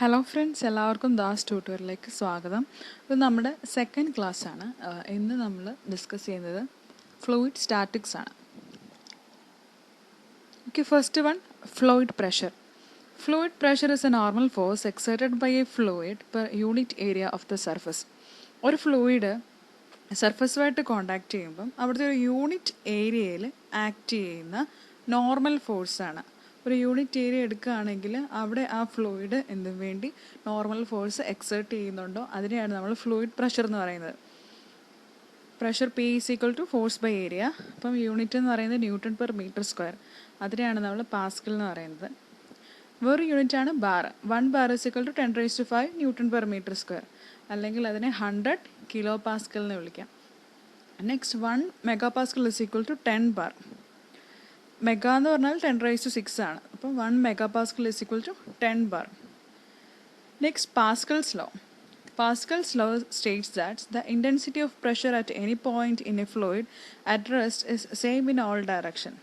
Hello friends, എല്ലാവർക്കും ദാസ് ട്യൂട്ടോറിയലിലേക്ക് സ്വാഗതം. ഇത് നമ്മുടെ സെക്കൻഡ് ക്ലാസ് ആണ്. ഇന്ന് നമ്മൾ ഡിസ്കസ് ചെയ്യുന്നത് ഫ്ലൂയിഡ് സ്റ്റാറ്റിക്സ് ആണ്. Okay, first one, fluid pressure. Fluid pressure is a normal force exerted by a fluid per unit area of the surface. ഒരു ഫ്ലൂയിഡ് സർഫസുമായിട്ട് കോണ്ടാക്ട് ചെയ്യുമ്പം അവിടുത്തെ ഒരു യൂണിറ്റ് ഏരിയയിൽ ആക്ട് ചെയ്യുന്ന നോർമൽ ഫോഴ്സാണ്. ഒരു യൂണിറ്റ് ഏരിയ എടുക്കുകയാണെങ്കിൽ അവിടെ ആ ഫ്ലൂയിഡ് എന്തിനു വേണ്ടി നോർമൽ ഫോഴ്സ് എക്സേർട്ട് ചെയ്യുന്നുണ്ടോ അതിനെയാണ് നമ്മൾ ഫ്ലൂയിഡ് പ്രഷർ എന്ന് പറയുന്നത്. Pressure p is equal to force by area. അപ്പം യൂണിറ്റ് എന്ന് പറയുന്നത് ന്യൂട്ടൺ പെർ മീറ്റർ സ്ക്വയർ. അതിനെയാണ് നമ്മൾ പാസ്കൽ എന്ന് പറയുന്നത്. വേറൊരു യൂണിറ്റാണ് bar. 1 bar is equal to 10⁵ newton per metre square, അല്ലെങ്കിൽ അതിനെ 100 കിലോ പാസ്കൽ എന്ന് വിളിക്കാം. Next 1 mega pascal is equal to 10 bar. Mega എന്ന് പറഞ്ഞാൽ 10⁶ ആണ്. അപ്പം 1 mega pascal is equal to 10 bar. Next Pascal's law. Pascal's law states that the intensity of pressure at any point in a fluid at rest is same in all direction.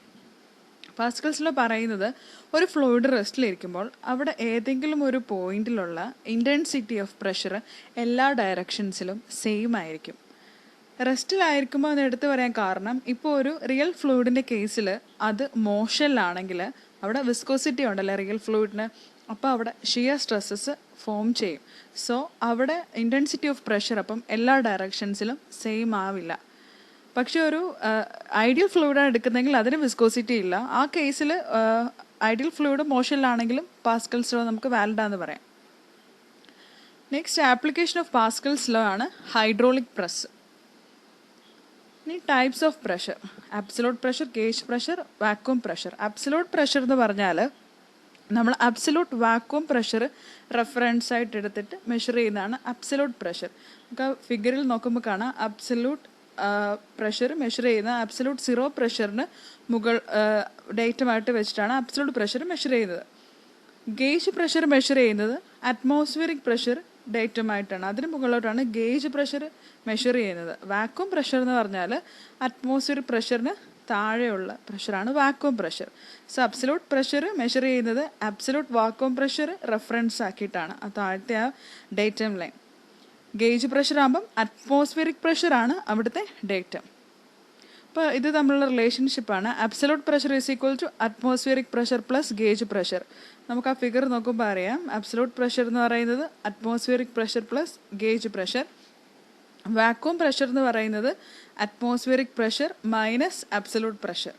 Pascal's law പറയുന്നത് ഒരു fluid റെസ്റ്റിലിരിക്കുമ്പോൾ അവിടെ ഏതെങ്കിലും ഒരു പോയിന്റിലുള്ള intensity of pressure എല്ലാ ഡയറക്ഷൻസിലും same ആയിരിക്കും. റെസ്റ്റിലായിരിക്കുമ്പോൾ എന്ന് എടുത്തു പറയാൻ കാരണം, ഇപ്പോൾ ഒരു റിയൽ ഫ്ലൂയിഡിൻ്റെ കേസിൽ അത് മോഷനിലാണെങ്കിൽ അവിടെ വിസ്കോസിറ്റി ഉണ്ടല്ലോ റിയൽ ഫ്ലൂയിഡിന്, അപ്പോൾ അവിടെ ഷിയർ സ്ട്രെസ്സസ് ഫോം ചെയ്യും. സോ അവിടെ ഇൻറ്റൻസിറ്റി ഓഫ് പ്രഷർ അപ്പം എല്ലാ ഡയറക്ഷൻസിലും സെയിം ആവില്ല. പക്ഷെ ഒരു ഐഡിയൽ ഫ്ലൂയിഡാണ് എടുക്കുന്നതെങ്കിൽ അതിന് വിസ്കോസിറ്റി ഇല്ല. ആ കേസിൽ ഐഡിയൽ ഫ്ലൂയിഡ് മോഷനിലാണെങ്കിലും പാസ്കൽസ് ലോ നമുക്ക് വാലിഡാന്ന് പറയാം. Next application of Pascal's law ആണ് ഹൈഡ്രോളിക് പ്രസ്. ഇനി types of pressure: absolute pressure, gauge pressure, vacuum pressure. Absolute pressure എന്ന് പറഞ്ഞാൽ നമ്മൾ അബ്സലൂട്ട് വാക്വം പ്രഷർ റെഫറൻസ് ആയിട്ട് എടുത്തിട്ട് മെഷർ ചെയ്യുന്നതാണ് അബ്സലൂട്ട് പ്രഷർ. നമുക്ക് ഫിഗറിൽ നോക്കുമ്പോൾ കാണാം അബ്സലൂട്ട് പ്രഷർ മെഷർ ചെയ്യുന്ന അബ്സലൂട്ട് സീറോ പ്രഷറിന് ഡേറ്റുമായിട്ട് വെച്ചിട്ടാണ് അബ്സലൂട്ട് പ്രഷർ മെഷർ ചെയ്യുന്നത്. ഗേജ് പ്രഷർ മെഷർ ചെയ്യുന്നത് അറ്റ്മോസ്ഫിയറിക് പ്രഷർ ഡേറ്റുമായിട്ടാണ്, അതിന് മുകളിലോട്ടാണ് ഗേജ് പ്രഷർ മെഷർ ചെയ്യുന്നത്. വാക്വം പ്രഷർ എന്ന് പറഞ്ഞാൽ അറ്റ്മോസ്ഫിയറിക് പ്രഷറിന് താഴെയുള്ള പ്രഷറാണ് vacuum pressure. So absolute pressure measure ചെയ്യുന്നത് അബ്സലൂട്ട് വാക്വം പ്രഷർ റെഫറൻസ് ആക്കിയിട്ടാണ്, ആ താഴത്തെ ആ ഡേറ്റം ലൈൻ. ഗേജ് പ്രഷർ ആകുമ്പം അറ്റ്മോസ്ഫിയറിക് പ്രഷറാണ് അവിടുത്തെ ഡേറ്റം. അപ്പോൾ ഇത് തമ്മിലുള്ള റിലേഷൻഷിപ്പാണ് absolute pressure is equal to atmospheric pressure plus gauge pressure. നമുക്ക് ആ ഫിഗർ നോക്കുമ്പോൾ അറിയാം, അബ്സലൂട്ട് പ്രഷർ എന്ന് പറയുന്നത് atmospheric pressure plus gauge pressure. Vacuum pressure എന്ന് പറയുന്നത് atmospheric pressure minus absolute pressure.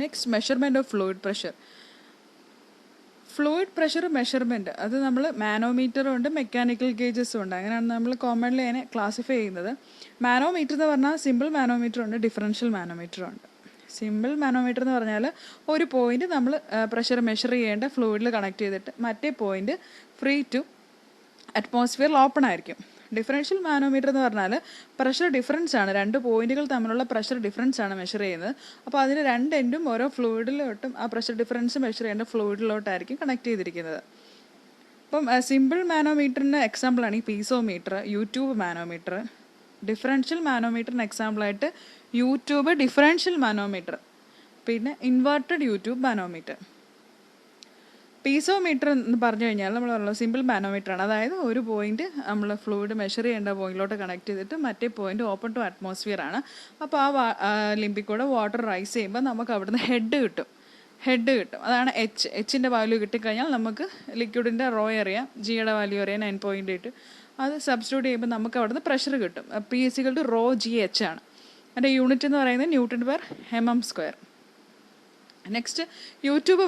Next measurement of fluid pressure. Fluid pressure measurement അത് നമ്മൾ മാനോമീറ്ററും ഉണ്ട്, മെക്കാനിക്കൽ ഗേജസും ഉണ്ട്. അങ്ങനെയാണ് നമ്മൾ കോമൺലി അതിനെ ക്ലാസിഫൈ ചെയ്യുന്നത്. മാനോമീറ്റർ എന്ന് പറഞ്ഞാൽ സിമ്പിൾ മാനോമീറ്റർ ഉണ്ട്, ഡിഫറൻഷ്യൽ മാനോമീറ്റർ ഉണ്ട്. സിമ്പിൾ മാനോമീറ്റർ എന്ന് പറഞ്ഞാൽ ഒരു പോയിന്റ് നമ്മൾ പ്രഷർ മെഷർ ചെയ്യേണ്ട ഫ്ലൂയിഡിൽ കണക്ട് ചെയ്തിട്ട് മറ്റേ പോയിന്റ് ഫ്രീ ടു അറ്റ്മോസ്ഫിയറിൽ ഓപ്പൺ ആയിരിക്കും. ഡിഫറൻഷ്യൽ മാനോമീറ്റർ എന്ന് പറഞ്ഞാൽ പ്രഷർ ഡിഫറൻസ് ആണ്, രണ്ട് പോയിന്റുകൾ തമ്മിലുള്ള പ്രഷർ ഡിഫറൻസ് ആണ് മെഷർ ചെയ്യുന്നത്. അപ്പോൾ അതിന് രണ്ട് എൻഡും ഓരോ ഫ്ലൂയിഡിലോട്ടും ആ പ്രഷർ ഡിഫറൻസ് മെഷർ ചെയ്യേണ്ട ഫ്ലൂയിഡിലോട്ടായിരിക്കും കണക്ട് ചെയ്തിരിക്കുന്നത്. അപ്പം സിമ്പിൾ മാനോമീറ്ററിന് എക്സാമ്പിളാണ് ഈ പീസോമീറ്റർ, യൂട്യൂബ് മാനോമീറ്റർ. ഡിഫറൻഷ്യൽ മാനോമീറ്ററിന് എക്സാമ്പിളായിട്ട് യൂട്യൂബ് ഡിഫറൻഷ്യൽ മാനോമീറ്റർ, പിന്നെ ഇൻവേർട്ടഡ് യൂട്യൂബ് മാനോമീറ്റർ. പീസോമീറ്റർ എന്ന് പറഞ്ഞു കഴിഞ്ഞാൽ നമ്മൾ പറഞ്ഞത് സിമ്പിൾ മാനോമീറ്റർ ആണ്. അതായത് ഒരു പോയിന്റ് നമ്മൾ ഫ്ലൂയിഡ് മെഷർ ചെയ്യേണ്ട പോയിന്റിലോട്ട് കണക്ട് ചെയ്തിട്ട് മറ്റേ പോയിന്റ് ഓപ്പൺ ടു അറ്റ്മോസ്ഫിയർ ആണ്. അപ്പോൾ ആ ലിമ്പിൽ കൂടെ വാട്ടർ റൈസ് ചെയ്യുമ്പോൾ നമുക്ക് അവിടുന്ന് ഹെഡ് കിട്ടും. അതാണ് എച്ചിൻ്റെ വാല്യൂ കിട്ടിക്കഴിഞ്ഞാൽ നമുക്ക് ലിക്വിഡിൻ്റെ റോ അറിയാം, ജിയുടെ വാല്യൂ അറിയാം 9.8. അത് സബ്സ്റ്റിറ്റ്യൂട്ട് ചെയ്യുമ്പോൾ നമുക്ക് അവിടുന്ന് പ്രഷർ കിട്ടും. P is equal to rho G H ആണ്. അതിൻ്റെ യൂണിറ്റ് എന്ന് പറയുന്നത് newton per mm square. Next U tube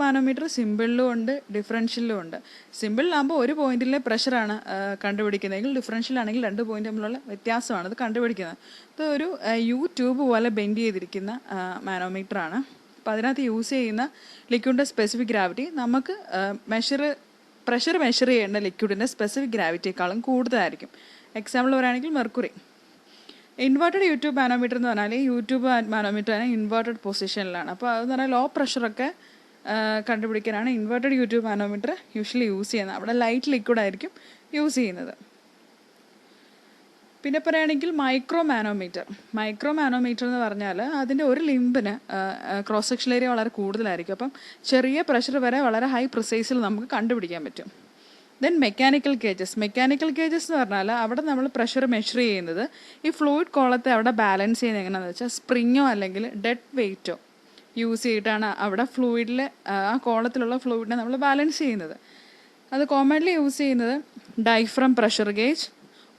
manometer സിമ്പിളിലും ഉണ്ട് ഡിഫറൻഷ്യലിലും ഉണ്ട്. സിമ്പിളിലാകുമ്പോൾ ഒരു പോയിന്റിലെ പ്രഷറാണ് കണ്ടുപിടിക്കുന്നതെങ്കിൽ ഡിഫറൻഷ്യലാണെങ്കിൽ രണ്ട് പോയിന്റ് തമ്മിലുള്ള വ്യത്യാസമാണ് അത് കണ്ടുപിടിക്കുന്നത്. ഇത് ഒരു യൂട്യൂബ് പോലെ ബെൻഡ് ചെയ്തിരിക്കുന്ന മാനോമീറ്ററാണ്. അപ്പോൾ അതിനകത്ത് യൂസ് ചെയ്യുന്ന ലിക്വിഡിൻ്റെ സ്പെസിഫിക് ഗ്രാവിറ്റി നമുക്ക് പ്രഷർ മെഷർ ചെയ്യേണ്ട ലിക്വിഡിൻ്റെ സ്പെസിഫിക് ഗ്രാവിറ്റിയേക്കാളും കൂടുതലായിരിക്കും. എക്സാമ്പിൾ പറയുകയാണെങ്കിൽ മെർക്കുറി. ഇൻവേർട്ടഡ് യൂട്യൂബ് മാനോമീറ്റർ എന്ന് പറഞ്ഞാൽ യൂട്യൂബ് മാനോമീറ്റർ ഇൻവേർട്ടഡ് പൊസിഷനിലാണ്. അപ്പോൾ അതെന്ന് പറഞ്ഞാൽ ലോ പ്രഷറൊക്കെ കണ്ടുപിടിക്കാനാണ് inverted U tube manometer usually use ചെയ്യുന്നത്. അവിടെ ലൈറ്റ് ലിക്വിഡ് ആയിരിക്കും യൂസ് ചെയ്യുന്നത്. പിന്നെ പറയുകയാണെങ്കിൽ മൈക്രോ മാനോമീറ്റർ എന്ന് പറഞ്ഞാൽ അതിൻ്റെ ഒരു ലിംബിന് ക്രോസ് സെക്ഷൻ ഏരിയ വളരെ കൂടുതലായിരിക്കും. അപ്പം ചെറിയ പ്രഷർ വരെ വളരെ ഹൈ പ്രിസൈസിൽ നമുക്ക് കണ്ടുപിടിക്കാൻ പറ്റും. ദെൻ മെക്കാനിക്കൽ ഗേജസ് എന്ന് പറഞ്ഞാൽ അവിടെ നമ്മൾ പ്രഷർ മെഷർ ചെയ്യുന്നത് ഈ ഫ്ലൂയിഡ് കോളത്തെ അവിടെ ബാലൻസ് ചെയ്യുന്നത് എങ്ങനെയാണെന്ന് വെച്ചാൽ സ്പ്രിങ്ങോ അല്ലെങ്കിൽ ഡെഡ് വെയ്റ്റോ യൂസ് ചെയ്തിട്ടാണ് അവിടെ ഫ്ലൂയിഡിൽ ആ കോളത്തിലുള്ള ഫ്ലൂയിഡിനെ നമ്മൾ ബാലൻസ് ചെയ്യുന്നത്. അത് കോമൺലി യൂസ് ചെയ്യുന്നത് diaphragm pressure gauge,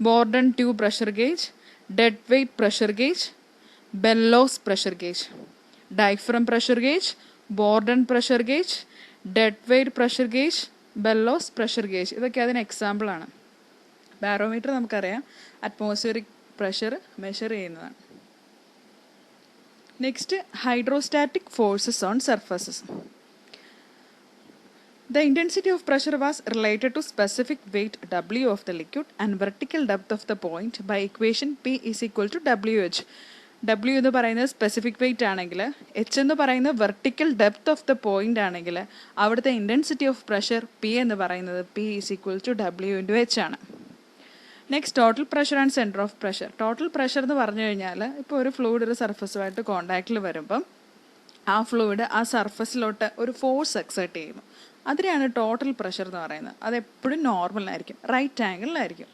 Bourdon tube pressure gauge, dead weight pressure gauge, bellows pressure gauge. Diaphragm pressure gauge, Bourdon pressure gauge, dead weight pressure gauge, bellows pressure gauge, ഇതൊക്കെ അതിന് എക്സാമ്പിളാണ്. ബാരോമീറ്റർ നമുക്കറിയാം atmospheric pressure measure ചെയ്യുന്നതാണ്. Next, hydrostatic forces on surfaces. The intensity of pressure was related to specific weight W of the liquid and vertical depth of the point by equation P is equal to WH. W എന്ന് പറയുന്നത് specific weight ആണെങ്കിൽ H എന്ന് പറയുന്നത് vertical depth of the point ആണെങ്കിൽ അവിടുത്തെ intensity of pressure P എന്ന് പറയുന്നത് P is equal to W into H ആണ്. Next, total pressure and centre of pressure. Total pressure എന്ന് പറഞ്ഞു കഴിഞ്ഞാൽ ഇപ്പോൾ ഒരു ഫ്ലൂയിഡ് ഒരു സർഫസുമായിട്ട് കോണ്ടാക്റ്റിൽ വരുമ്പം ആ ഫ്ലൂയിഡ് ആ സർഫസിലോട്ട് ഒരു ഫോഴ്സ് എക്സേർട്ട് ചെയ്യുന്നു. അതിനെയാണ് ടോട്ടൽ പ്രഷർ എന്ന് പറയുന്നത്. അതെപ്പോഴും നോർമലായിരിക്കും, റൈറ്റ് ആംഗിളിലായിരിക്കും.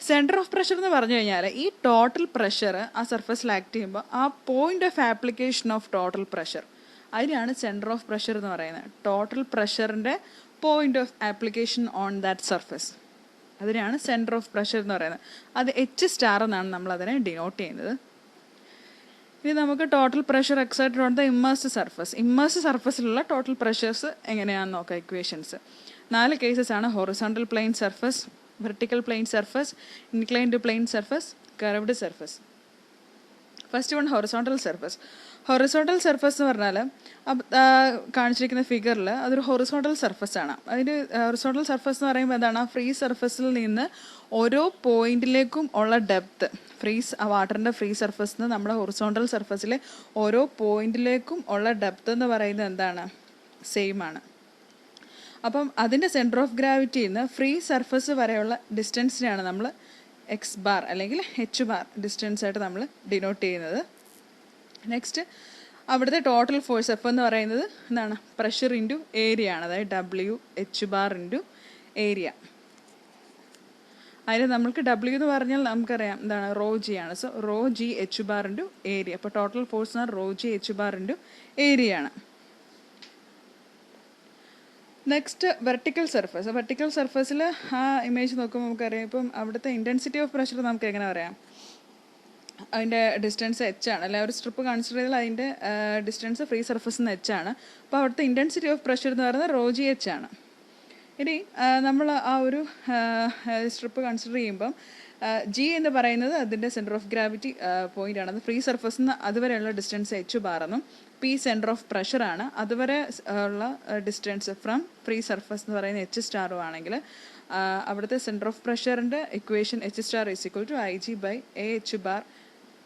സെൻറ്റർ ഓഫ് പ്രഷർ എന്ന് പറഞ്ഞു കഴിഞ്ഞാൽ ഈ ടോട്ടൽ പ്രഷർ ആ സർഫസിൽ ആക്ട് ചെയ്യുമ്പോൾ ആ point of application of total pressure അതിനാണ് സെൻറ്റർ ഓഫ് പ്രഷർ എന്ന് പറയുന്നത്. ടോട്ടൽ പ്രഷറിൻ്റെ point of application on that surface അതിനാണ് സെൻറ്റർ ഓഫ് പ്രഷർ എന്ന് പറയുന്നത്. അത് H* എന്നാണ് നമ്മളതിനെ ഡിനോട്ട് ചെയ്യുന്നത്. ഇനി നമുക്ക് total pressure exerted on the immersed സർഫസിലുള്ള ടോട്ടൽ പ്രഷേഴ്സ് എങ്ങനെയാണെന്ന് നോക്കാം. ഇക്വേഷൻസ് 4 കേസസ് ആണ്. Horizontal plane surface, vertical plane surface, inclined plane surface, curved surface. First one horizontal surface. Horizontal surface എന്ന് പറഞ്ഞാൽ കാണിച്ചിരിക്കുന്ന ഫിഗറിൽ അതൊരു ഹൊറിസോണ്ടൽ സർഫസ് ആണ്. അതിന് ഹൊറിസോണ്ടൽ സർഫസ് എന്ന് പറയുമ്പോൾ എന്താണ്, ഫ്രീ സർഫസിൽ നിന്ന് ഓരോ പോയിന്റിലേക്കും ഉള്ള ഡെപ്ത്, വാട്ടറിൻ്റെ ഫ്രീ സർഫസിൽ നിന്ന് നമ്മുടെ ഹൊറിസോണ്ടൽ സർഫസിലെ ഓരോ പോയിന്റിലേക്കും ഉള്ള ഡെപ്ത് എന്ന് പറയുന്നത് എന്താണ്, സെയിം ആണ്. അപ്പം അതിൻ്റെ സെൻറ്റർ ഓഫ് ഗ്രാവിറ്റിയിൽ നിന്ന് ഫ്രീ സർഫസ് വരെയുള്ള ഡിസ്റ്റൻസിനെയാണ് നമ്മൾ X* അല്ലെങ്കിൽ H* ഡിസ്റ്റൻസ് ആയിട്ട് നമ്മൾ ഡിനോട്ട് ചെയ്യുന്നത്. നെക്സ്റ്റ്, അവിടുത്തെ ടോട്ടൽ ഫോഴ്സ് F എന്ന് പറയുന്നത് എന്താണ്, പ്രഷർ ഇൻറ്റു ഏരിയ ആണ്. അതായത് WH* ഇൻറ്റു ഏരിയ. അതിന് നമ്മൾക്ക് W എന്ന് പറഞ്ഞാൽ നമുക്കറിയാം എന്താണ്, ρg ആണ്. So ρg H* into area. അപ്പോൾ ടോട്ടൽ ഫോഴ്സ് എന്ന് പറഞ്ഞാൽ ρg H* ഇൻറ്റു ഏരിയ ആണ്. നെക്സ്റ്റ്, വെർട്ടിക്കൽ സർഫസിൽ ആ ഇമേജ് നോക്കുമ്പോൾ നമുക്കറിയാം ഇപ്പം അവിടുത്തെ ഇൻറ്റൻസിറ്റി ഓഫ് പ്രഷർ നമുക്ക് എങ്ങനെ പറയാം, അതിൻ്റെ ഡിസ്റ്റൻസ് H ആണ്. അല്ലെ, ഒരു സ്ട്രിപ്പ് കൺസിഡർ ചെയ്താൽ അതിൻ്റെ ഡിസ്റ്റൻസ് ഫ്രീ സർഫസിൽ നിന്ന് H ആണ്. അപ്പോൾ അവിടുത്തെ ഇൻറ്റൻസിറ്റി ഓഫ് പ്രഷർ എന്ന് പറയുന്നത് ρg H ആണ്. ഇനി നമ്മൾ ആ ഒരു സ്ട്രിപ്പ് കൺസിഡർ ചെയ്യുമ്പം G എന്ന് പറയുന്നത് അതിൻ്റെ സെൻറ്റർ ഓഫ് ഗ്രാവിറ്റി പോയിൻ്റ് ആണ്. അത് ഫ്രീ സർഫസിൽ നിന്ന് അതുവരെയുള്ള ഡിസ്റ്റൻസ് H* എന്നും P സെൻറ്റർ ഓഫ് പ്രഷറാണ്. അതുവരെ ഉള്ള ഡിസ്റ്റൻസ് ഫ്രം ഫ്രീ സർഫസ് എന്ന് പറയുന്നത് H* ആണെങ്കിൽ അവിടുത്തെ സെൻറ്റർ ഓഫ് പ്രഷറിൻ്റെ equation H* = Ig/AH*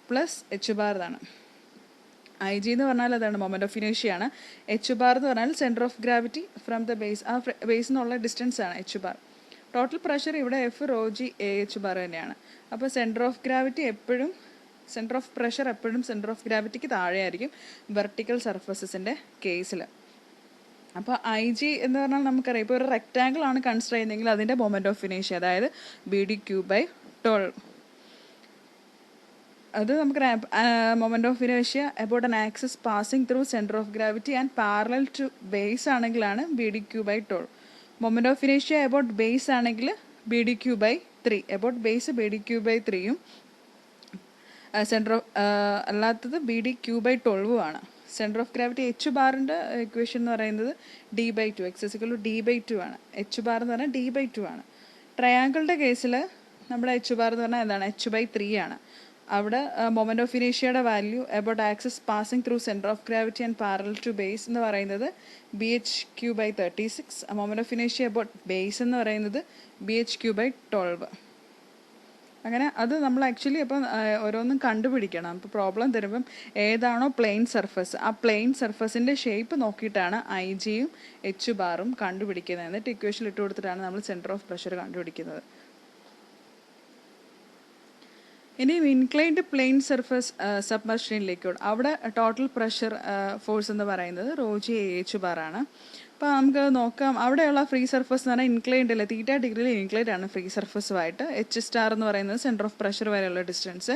plus H* എന്നാണ്. Ig എന്ന് പറഞ്ഞാൽ അതാണ് മൊമെൻറ്റ് ഓഫ് ഇനേഷ്യ ആണ്. H* എന്ന് പറഞ്ഞാൽ centre of gravity from the base, ആ ബേസിൽ നിന്നുള്ള ഡിസ്റ്റൻസ് ആണ് H*. ടോട്ടൽ പ്രഷർ ഇവിടെ F ρg AH* തന്നെയാണ്. അപ്പോൾ സെൻറ്റർ ഓഫ് പ്രഷർ എപ്പോഴും സെൻറ്റർ ഓഫ് ഗ്രാവിറ്റിക്ക് താഴെയായിരിക്കും വെർട്ടിക്കൽ സർഫസസിൻ്റെ കേസിൽ. അപ്പോൾ Ig എന്ന് പറഞ്ഞാൽ നമുക്കറിയാം, ഇപ്പോൾ ഒരു റെക്റ്റാങ്കിൾ ആണ് കൺസിഡർ ചെയ്യുന്നതെങ്കിൽ അതിൻ്റെ മൊമെൻറ്റ് ഓഫ് ഇനേഷ്യ അതായത് BdQ/12. അത് നമുക്കറിയാം മൊമെൻറ്റ് ഓഫ് ഇനേഷ്യ about an axis passing through centre of gravity and parallel to base ആണെങ്കിലാണ് BdQ/12. മൊമെൻറ്റ് ഓഫ് ഇനേഷ്യ അബൌട്ട് ബേസ് ആണെങ്കിൽ BdQ/3, അബൌട്ട് ബേസ് BdQ/3യും സെൻറ്റർ ഓഫ് അല്ലാത്തത് BdQ/12 ആണ്. സെൻറ്റർ ഓഫ് ഗ്രാവിറ്റി H*ൻ്റെ ഇക്വേഷൻ എന്ന് പറയുന്നത് D/2, X = D/2 ആണ്. H* എന്ന് പറഞ്ഞാൽ D/2 ആണ്. ട്രയാങ്കിളിൻ്റെ കേസിൽ നമ്മുടെ H* എന്ന് പറഞ്ഞാൽ എന്താണ്, H/3 ആണ്. അവിടെ മൊമെൻറ്റ് ഓഫ് ഇനേഷ്യയുടെ value about axis passing through centre of gravity and parallel to base എന്ന് പറയുന്നത് BhQ/36. മൊമെൻറ്റ് ഓഫ് ഇനേഷ്യ അബൌട്ട് ബേസ് എന്ന് പറയുന്നത് BhQ/12. അങ്ങനെ അത് നമ്മൾ ആക്ച്വലി അപ്പം ഓരോന്നും കണ്ടുപിടിക്കണം. ഇപ്പോൾ പ്രോബ്ലം തരുമ്പം ഏതാണോ പ്ലെയിൻ സർഫസ്, ആ പ്ലെയിൻ സർഫസിൻ്റെ ഷേപ്പ് നോക്കിയിട്ടാണ് Ig-യും H* കണ്ടുപിടിക്കുന്നത്. എന്നിട്ട് ഇക്വേഷൻ ഇട്ട് കൊടുത്തിട്ടാണ് നമ്മൾ സെൻറ്റർ ഓഫ് പ്രഷർ കണ്ടുപിടിക്കുന്നത്. ഇനി inclined plane surface submersion in liquid, അവിടെ ടോട്ടൽ പ്രഷർ ഫോഴ്സ് എന്ന് പറയുന്നത് ρg AH ബാർ ആണ്. അപ്പോൾ നമുക്ക് നോക്കാം, അവിടെയുള്ള ഫ്രീ സർഫസ് എന്ന് പറഞ്ഞാൽ ഇൻക്ലൈൻഡ് അല്ലേ, തീറ്റ ഡിഗ്രിയിൽ ഇൻക്ലൈൻഡ് ആണ് ഫ്രീ സർഫസുമായിട്ട്. H സ്റ്റാർ എന്ന് പറയുന്നത് സെൻറ്റർ ഓഫ് പ്രഷർ വരെയുള്ള ഡിസ്റ്റൻസ്,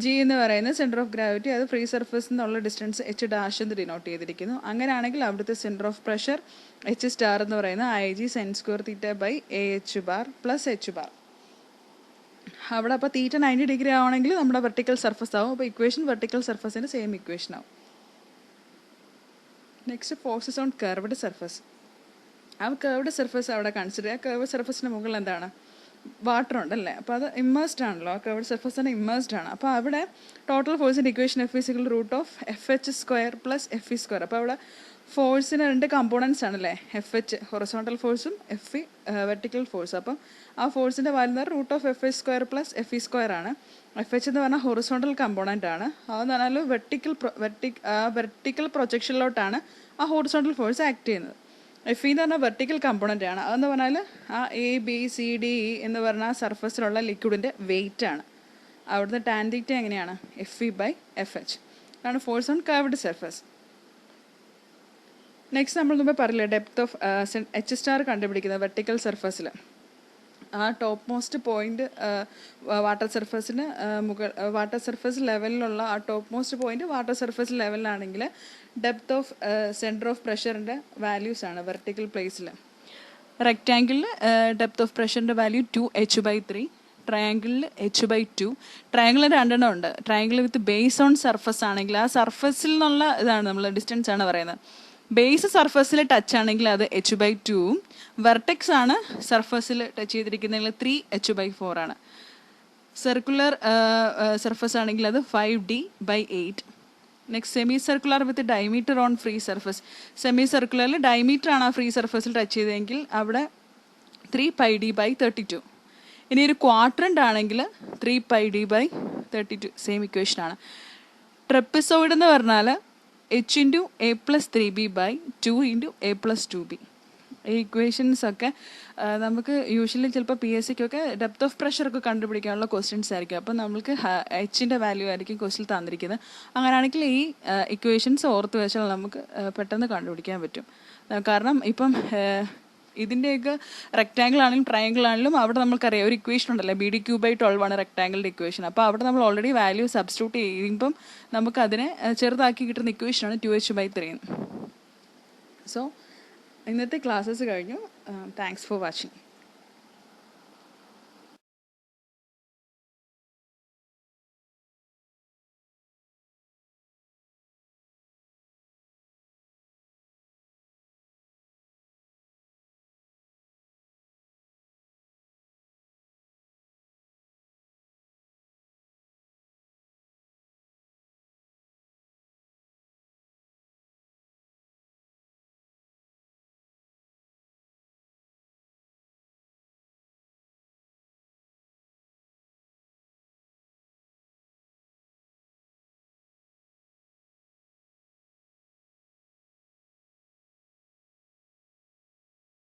G എന്ന് പറയുന്നത് സെൻറ്റർ ഓഫ് ഗ്രാവിറ്റി, അത് ഫ്രീ സർഫസ് എന്നുള്ള ഡിസ്റ്റൻസ് H ഡാഷ് എന്ന് ഡിനോട്ട് ചെയ്തിരിക്കുന്നു. അങ്ങനെയാണെങ്കിൽ അവിടുത്തെ centre of pressure H star എന്ന് പറയുന്നത് IG sin square theta by AH bar plus H bar. അവിടെ അപ്പോൾ തീറ്റ 90 ഡിഗ്രി ആവണമെങ്കിൽ നമ്മുടെ വെർട്ടിക്കൽ സർഫസ് ആവും. അപ്പോൾ ഇക്വേഷൻ വെർട്ടിക്കൽ സർഫസിൻ്റെ സെയിം ഇക്വേഷൻ ആവും. Next forces on curved surface. ആ കർവ്ഡ് സർഫസ് അവിടെ കൺസിഡർ ചെയ്യുക. കർവ്ഡ് സർഫസിൻ്റെ മുകളിൽ എന്താണ്, വാട്ടർ ഉണ്ടല്ലേ, അപ്പോൾ അത് ഇമ്മേഴ്സ്ഡ് ആണല്ലോ, കർവ്ഡ് സർഫസ് തന്നെ ഇമ്മേഴ്സ്ഡ് ആണ്. അപ്പോൾ അവിടെ ടോട്ടൽ ഫോഴ്സിൻ്റെ equation F = √FH square plus FE square. അപ്പോൾ അവിടെ ഫോഴ്സിന് രണ്ട് കമ്പോണൻസ് ആണല്ലേ, FH ഹൊറിസോണ്ടൽ ഫോഴ്സും FE വെർട്ടിക്കൽ ഫോഴ്സും. അപ്പം ആ ഫോഴ്സിൻ്റെ value √FH square plus FE square ആണ്. FH എന്ന് പറഞ്ഞാൽ ഹൊറിസോണ്ടൽ കമ്പോണൻ്റ് ആണ്. അതെന്ന് പറഞ്ഞാൽ വെർട്ടിക്കൽ പ്രൊജക്ഷനിലോട്ടാണ് ആ ഹൊറിസോണ്ടൽ ഫോഴ്സ് ആക്ട് ചെയ്യുന്നത്. FE എന്ന് പറഞ്ഞാൽ വെർട്ടിക്കൽ കമ്പോണൻ്റ് ആണ്. അതെന്ന് പറഞ്ഞാൽ ആ ABCDE എന്ന് പറഞ്ഞാൽ സർഫസിലുള്ള ലിക്വിഡിൻ്റെ വെയിറ്റ് ആണ്. അവിടുന്ന് ടാൻ തീറ്റ എങ്ങനെയാണ്, FE/FH ആണ് force on curved surface. Next നമ്മൾ മുമ്പേ പറയില്ലേ, ഡെപ്ത് ഓഫ് H സ്റ്റാർ കണ്ടുപിടിക്കുന്നത് വെർട്ടിക്കൽ സർഫസിൽ. ആ ടോപ്പ് മോസ്റ്റ് പോയിന്റ് വാട്ടർ സർഫസിന് വാട്ടർ സർഫസ് ലെവലിലുള്ള ആ top most point water surface ലെവലിലാണെങ്കിൽ ഡെപ്ത് ഓഫ് സെൻറ്റർ ഓഫ് പ്രഷറിൻ്റെ വാല്യൂസ് ആണ് വെർട്ടിക്കൽ പ്ലേസിൽ. റെക്റ്റാങ്കിളിൽ ഡെപ്ത് ഓഫ് പ്രഷറിൻ്റെ വാല്യൂ 2H/3, ട്രയാങ്കിളിൽ H/2. ട്രയാങ്കിളിൽ രണ്ടെണ്ണം ഉണ്ട്. Triangle with base on surface ആണെങ്കിൽ ആ സർഫസിൽ നിന്നുള്ള ഇതാണ് നമ്മൾ ഡിസ്റ്റൻസ് ആണ് പറയുന്നത്. ബേസ് സർഫസിൽ ടച്ച് ആണെങ്കിൽ അത് H/2, വെർട്ടെക്സ് ആണ് സർഫസിൽ ടച്ച് ചെയ്തിരിക്കുന്നതെങ്കിൽ 3H/4 ആണ്. സർക്കുലർ സർഫസ് ആണെങ്കിൽ അത് 5D/8. Next semi circular with diameter on free surface. Semi സർക്കുലറിൽ ഡയമീറ്റർ ആണ് ആ ഫ്രീ സർഫസിൽ ടച്ച് ചെയ്തതെങ്കിൽ അവിടെ 3πD/32. ഇനി ഒരു ക്വാഡ്രൻ്റ് ആണെങ്കിൽ 3πD/32, സെയിം ഇക്വേഷൻ ആണ്. ട്രപ്പിസോയിഡ് എന്ന് പറഞ്ഞാൽ H × A+3B/2 × A+2B. ഈ ഇക്വേഷൻസ് ഒക്കെ നമുക്ക് യൂഷ്വലി ചിലപ്പോൾ PSCക്കൊക്കെ ഡെപ്ത് ഓഫ് പ്രഷറൊക്കെ കണ്ടുപിടിക്കാനുള്ള ക്വസ്റ്റ്യൻസ് ആയിരിക്കും. അപ്പം നമുക്ക് Hൻ്റെ വാല്യൂ ആയിരിക്കും ക്വസ്റ്റിൽ തന്നിരിക്കുന്നത്. അങ്ങനെയാണെങ്കിൽ ഈ ഇക്വേഷൻസ് ഓർത്ത് വെച്ചാൽ നമുക്ക് പെട്ടെന്ന് കണ്ടുപിടിക്കാൻ പറ്റും. കാരണം ഇപ്പം ഇതിൻ്റെയൊക്കെ റെക്റ്റാങ്കിൾ ആണെങ്കിലും ട്രയാങ്കിൾ ആണെങ്കിലും അവിടെ നമുക്കറിയാം ഒരു ഇക്വേഷൻ ഉണ്ടല്ലോ, BD³/12 ആണ് റെക്റ്റാങ്കിളിൻ്റെ ഇക്വേഷൻ. അപ്പോൾ അവിടെ നമ്മൾ ഓൾറെഡി വാല്യൂ സബ്സ്റ്റിറ്റ്യൂട്ട് ചെയ്യുമ്പം നമുക്കതിനെ ചെറുതാക്കി കിട്ടുന്ന ഇക്വേഷനാണ് 2H/3. സോ ഇന്നത്തെ ക്ലാസ്സസ് കഴിഞ്ഞു. Thanks for watching.